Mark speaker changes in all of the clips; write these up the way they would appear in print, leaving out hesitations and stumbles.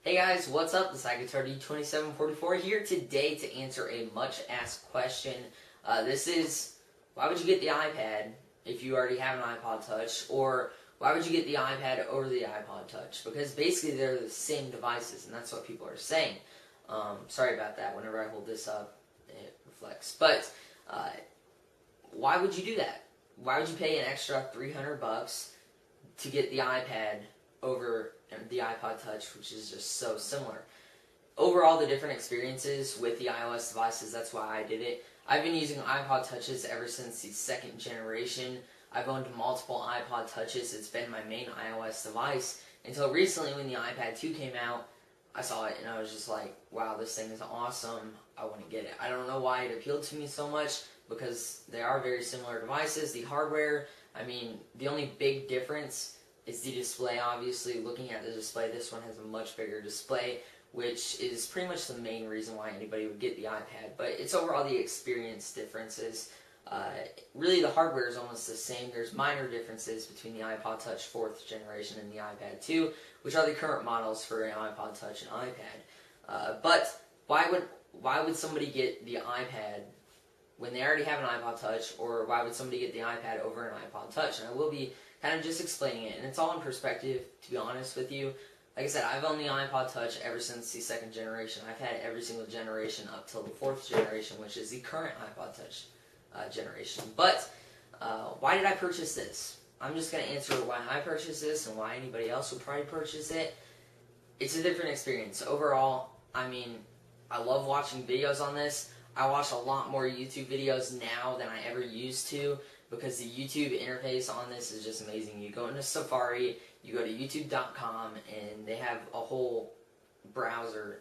Speaker 1: Hey guys, what's up? This is Guitar D2744 here today to answer a much asked question. This is, why would you get the iPad if you already have an iPod Touch? Or why would you get the iPad over the iPod Touch? Because basically they're the same devices, and that's what people are saying. Sorry about that. Whenever I hold this up, it reflects. But why would you do that? Why would you pay an extra $300 to get the iPad over the iPod Touch, which is just so similar? Overall, the different experiences with the iOS devices, that's why I did it. I've been using iPod Touches ever since the second generation. I've owned multiple iPod Touches. It's been my main iOS device until recently when the iPad 2 came out. I saw it and I was just like, wow, this thing is awesome. I want to get it. I don't know why it appealed to me so much because they are very similar devices. The hardware, I mean, the only big difference is the display. Obviously, looking at the display, this one has a much bigger display, which is pretty much the main reason why anybody would get the iPad. But it's overall the experience differences. Really, the hardware is almost the same. There's minor differences between the iPod Touch 4th generation and the iPad 2, which are the current models for an iPod Touch and iPad. But why would somebody get the iPad when they already have an iPod Touch, or why would somebody get the iPad over an iPod Touch? And I will be kind of just explaining it, and it's all in perspective, to be honest with you. Like I said, I've owned the iPod Touch ever since the second generation. I've had every single generation up till the 4th generation, which is the current iPod Touch generation. But why did I purchase this? I'm just going to answer why I purchased this and why anybody else would probably purchase it. It's a different experience. Overall, I mean, I love watching videos on this. I watch a lot more YouTube videos now than I ever used to because the YouTube interface on this is just amazing. You go into Safari, you go to youtube.com, and they have a whole browser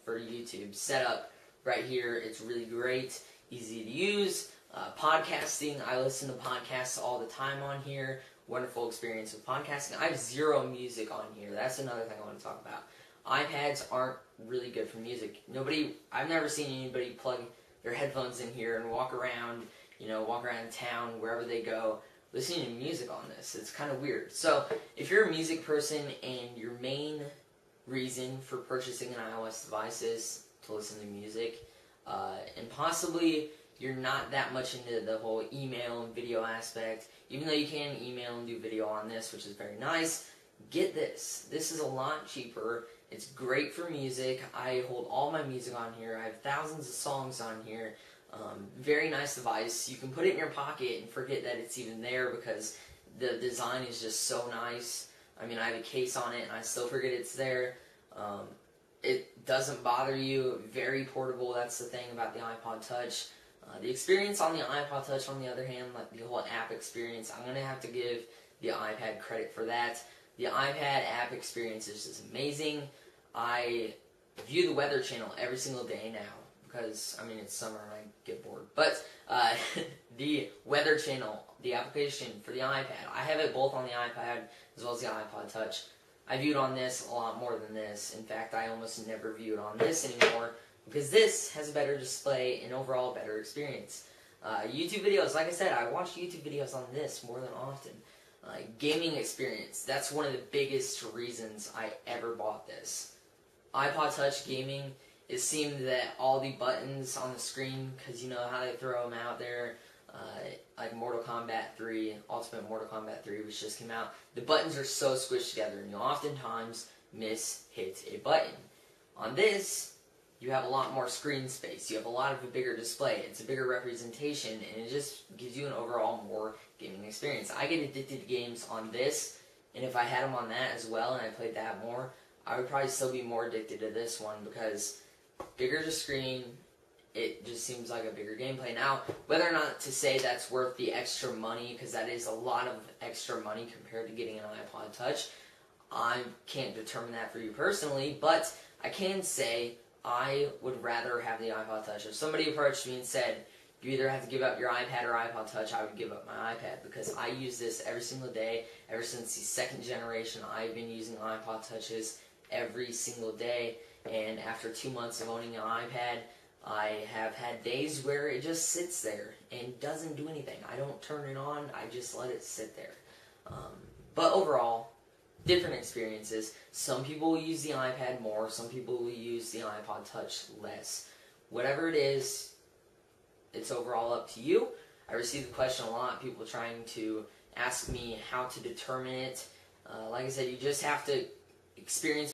Speaker 1: for YouTube set up right here. It's really great, easy to use. Podcasting, I listen to podcasts all the time on here. Wonderful experience with podcasting. I have zero music on here. That's another thing I want to talk about. iPads aren't really good for music. I've never seen anybody plug their headphones in here and walk around town, wherever they go, listening to music on this. It's kind of weird. So, if you're a music person and your main reason for purchasing an iOS device is to listen to music, and possibly you're not that much into the whole email and video aspect, even though you can email and do video on this, which is very nice, get this. This is a lot cheaper. It's great for music. I hold all my music on here. I have thousands of songs on here. Very nice device. You can put it in your pocket and forget that it's even there because the design is just so nice. I mean, I have a case on it and I still forget it's there. It doesn't bother you. Very portable. That's the thing about the iPod Touch. The experience on the iPod Touch, on the other hand, like the whole app experience, I'm going to have to give the iPad credit for that. The iPad app experience is just amazing. I view the Weather Channel every single day now because, I mean, it's summer and I get bored. But the Weather Channel, the application for the iPad, I have it both on the iPad as well as the iPod Touch. I view it on this a lot more than this. In fact, I almost never view it on this anymore because this has a better display and overall better experience. YouTube videos, like I said, I watch YouTube videos on this more than often. Gaming experience, that's one of the biggest reasons I ever bought this. iPod Touch gaming, it seemed that all the buttons on the screen, because you know how they throw them out there, like Mortal Kombat 3, Ultimate Mortal Kombat 3, which just came out, the buttons are so squished together and you oftentimes hit a button. On this, you have a lot more screen space. You have a lot of a bigger display. It's a bigger representation, and it just gives you an overall more gaming experience. I get addicted to games on this, and if I had them on that as well and I played that more, I would probably still be more addicted to this one because bigger the screen, it just seems like a bigger gameplay. Now, whether or not to say that's worth the extra money, because that is a lot of extra money compared to getting an iPod Touch, I can't determine that for you personally, but I can say I would rather have the iPod Touch. If somebody approached me and said, you either have to give up your iPad or iPod Touch, I would give up my iPad because I use this every single day. Ever since the second generation, I've been using iPod Touches every single day. And after 2 months of owning an iPad, I have had days where it just sits there and doesn't do anything. I don't turn it on. I just let it sit there. But overall, different experiences. Some people will use the iPad more, some people will use the iPod Touch less. Whatever it is, it's overall up to you. I receive the question a lot, people trying to ask me how to determine it. Like I said, you just have to experience